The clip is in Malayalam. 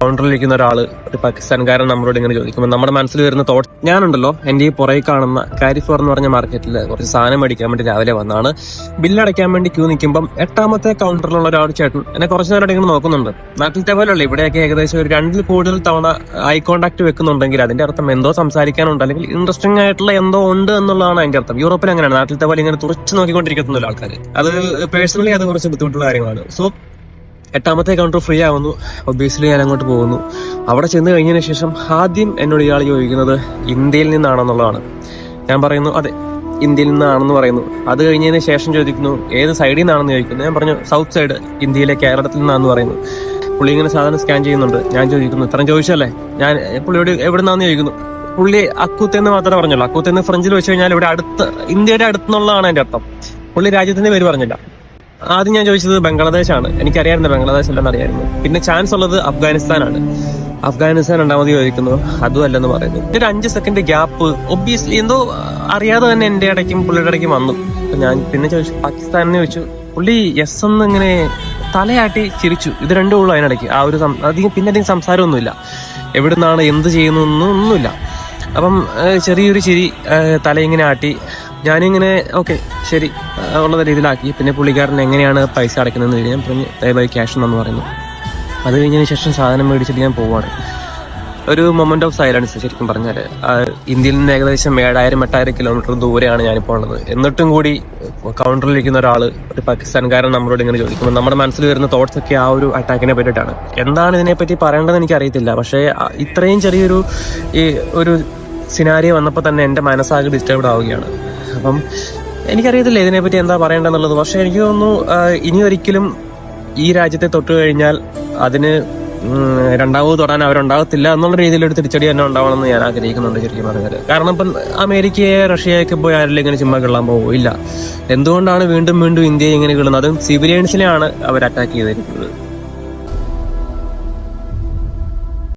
കൗണ്ടറിലിരിക്കുന്ന ഒരാള് ഒരു പാകിസ്ഥാൻകാരൻ നമ്മളോട് ഇങ്ങനെ ചോദിക്കുമ്പോൾ നമ്മുടെ മനസ്സിൽ വരുന്ന തോട്ട്, ഞാനുണ്ടല്ലോ എന്റെ ഈ പുറകെ കാണുന്ന കാരിഫോർ എന്ന് പറഞ്ഞ മാർക്കറ്റിൽ കുറച്ച് സാധനം മേടിക്കാൻ വേണ്ടി രാവിലെ വന്നാണ്. ബില്ലടയ്ക്കാൻ വേണ്ടി ക്യൂ നിൽക്കുമ്പോൾ 8ാമത്തെ കൗണ്ടറിലുള്ള ഒരാൾ ചേട്ടൻ എന്നെ കുറച്ചു നേരം ഇങ്ങനെ നോക്കുന്നുണ്ട്. നാട്ടിലത്തെ പോലെയല്ല, ഇവിടെയൊക്കെ ഏകദേശം ഒരു 2ൽ കൂടുതൽ തവണ ഐ കോണ്ടാക്ട് വെക്കുന്നുണ്ടെങ്കിൽ അതിന്റെ അർത്ഥം എന്തോ സംസാരിക്കാനുണ്ട്, അല്ലെങ്കിൽ ഇൻട്രസ്റ്റിംഗ് ആയിട്ടുള്ള എന്തോ ഉണ്ട് എന്നുള്ളതാണ് അതിന്റെ അർത്ഥം. യൂറോപ്പിൽ അങ്ങനെയാണ്, നാട്ടിലത്തെ പോലെ ഇങ്ങനെ തുറച്ചു നോക്കിക്കൊണ്ടിരിക്കുന്നില്ല ആൾക്കാർ. അത് പേഴ്സണലി അത് കുറച്ച് ബുദ്ധിമുട്ടുള്ള കാര്യങ്ങളാണ്. സോ 8ാമത്തെ കൗണ്ടർ ഫ്രീ ആവുന്നു. ഒബ്വിയസ്ലി ഞാൻ അങ്ങോട്ട് പോകുന്നു. അവിടെ ചെന്ന് കഴിഞ്ഞതിന് ശേഷം ആദ്യം എന്നോട് ഇയാൾ ചോദിക്കുന്നത് ഇന്ത്യയിൽ നിന്നാണെന്നുള്ളതാണ്. ഞാൻ പറയുന്നു അതെ, ഇന്ത്യയിൽ നിന്നാണെന്ന് പറയുന്നു. അത് കഴിഞ്ഞതിന് ശേഷം ചോദിക്കുന്നു ഏത് സൈഡിൽ നിന്നാണെന്ന് ചോദിക്കുന്നു. ഞാൻ പറഞ്ഞു സൗത്ത് സൈഡ്, ഇന്ത്യയിലെ കേരളത്തിൽ നിന്നാണെന്ന് പറയുന്നു. പുള്ളി ഇങ്ങനെ സാധനം സ്കാൻ ചെയ്യുന്നുണ്ട്. ഞാൻ ചോദിക്കുന്നു ഇത്രയും ചോദിച്ചല്ലേ, ഞാൻ പുള്ളിയോട് എവിടെ നിന്നാന്ന് ചോദിക്കുന്നു. പുള്ളി അക്കൂത്തെന്ന് മാത്രമേ പറഞ്ഞുള്ളൂ. അക്കൂത്തെന്ന് ഫ്രഞ്ചിൽ വെച്ച് കഴിഞ്ഞാൽ ഇവിടെ അടുത്ത്, ഇന്ത്യയുടെ അടുത്തുനിന്നുള്ളതാണ് അതിന്റെ അർത്ഥം. പുള്ളി രാജ്യത്തിന്റെ പേര് പറഞ്ഞില്ല. ആദ്യം ഞാൻ ചോദിച്ചത് ബംഗ്ലാദേശാണ്. എനിക്കറിയായിരുന്നു ബംഗ്ലാദേശ് അല്ലെന്ന് അറിയായിരുന്നു. പിന്നെ ചാൻസ് ഉള്ളത് അഫ്ഗാനിസ്ഥാനാണ്. അഫ്ഗാനിസ്ഥാൻ 2ാമത് ചോദിക്കുന്നു, അതും അല്ലെന്ന് പറയുന്നു. ഒരു 5 സെക്കൻഡ് ഗ്യാപ്പ് ഒബ്വിയസ്ലി എന്തോ അറിയാതെ തന്നെ എന്റെ ഇടയ്ക്കും പുള്ളിയുടെ ഇടയ്ക്കും വന്നു. ഞാൻ പിന്നെ ചോദിച്ചു പാകിസ്ഥാനെന്ന് ചോദിച്ചു. പുള്ളി യെസ് എന്ന് ഇങ്ങനെ തലയാട്ടി ചിരിച്ചു. ഇത് രണ്ടും ഉള്ളു അതിനിടയ്ക്ക്. ആ ഒരു അധികം സംസാരമൊന്നുമില്ല. എവിടുന്നാണ് എന്ത് ചെയ്യുന്നു ഒന്നുമില്ല. അപ്പം ചെറിയൊരു ചിരി, തലയിങ്ങനെ ആട്ടി. ഞാനിങ്ങനെ ഓക്കെ ശരി ഉള്ള രീതിയിലാക്കി. പിന്നെ പുള്ളിക്കാരൻ എങ്ങനെയാണ് പൈസ അടയ്ക്കുന്നതെന്ന് ഞാൻ പറഞ്ഞു ദയവായി ക്യാഷ് എന്നു പറയുന്നു. അത് കഴിഞ്ഞതിന് ശേഷം സാധനം മേടിച്ചിട്ട് ഞാൻ പോവാണ്. ഒരു മൊമെന്റ് ഓഫ് സൈലൻസ്. ശരിക്കും പറഞ്ഞാൽ ഇന്ത്യയിൽ നിന്ന് ഏകദേശം 7,000-8,000 കിലോമീറ്റർ ദൂരെയാണ് ഞാനിപ്പോൾ ഉള്ളത്. എന്നിട്ടും കൂടി കൗണ്ടറിലിരിക്കുന്ന ഒരാൾ ഒരു പാകിസ്ഥാൻകാരൻ നമ്മളോട് ഇങ്ങനെ ചോദിക്കുമ്പോൾ നമ്മുടെ മനസ്സിൽ വരുന്ന തോട്ട്സ് ഒക്കെ ആ ഒരു അറ്റാക്കിനെ പറ്റിയിട്ടാണ്. എന്താണ് ഇതിനെപ്പറ്റി പറയേണ്ടതെന്ന് എനിക്കറിയത്തില്ല. പക്ഷേ ഇത്രയും ചെറിയൊരു ഒരു സിനാരിയോ വന്നപ്പോൾ തന്നെ എൻ്റെ മനസ്സാകെ ഡിസ്റ്റർബ്ഡ് ആവുകയാണ്. അപ്പം എനിക്കറിയത്തില്ല ഇതിനെപ്പറ്റി എന്താ പറയേണ്ടതെന്നുള്ളത്. പക്ഷെ എനിക്ക് തോന്നുന്നു ഇനി ഒരിക്കലും ഈ രാജ്യത്തെ തൊട്ട് കഴിഞ്ഞാൽ അതിന് 2ാമത് തൊടാൻ അവരുണ്ടാകത്തില്ല എന്നുള്ള രീതിയിലൊരു തിരിച്ചടി തന്നെ ഉണ്ടാവണമെന്ന് ഞാൻ ആഗ്രഹിക്കുന്നുണ്ട് ശരിക്കും പറഞ്ഞാൽ. കാരണം ഇപ്പം അമേരിക്കയെ റഷ്യയൊക്കെ പോയി ആരെങ്കിലും ഇങ്ങനെ ചുമ്മാ കിള്ളാൻ പോവില്ല. എന്തുകൊണ്ടാണ് വീണ്ടും വീണ്ടും ഇന്ത്യയെ ഇങ്ങനെ കിള്ളുന്നത്? അതും സിവിലിയൻസിനെയാണ് അവർ അറ്റാക്ക് ചെയ്തിരിക്കുന്നത്.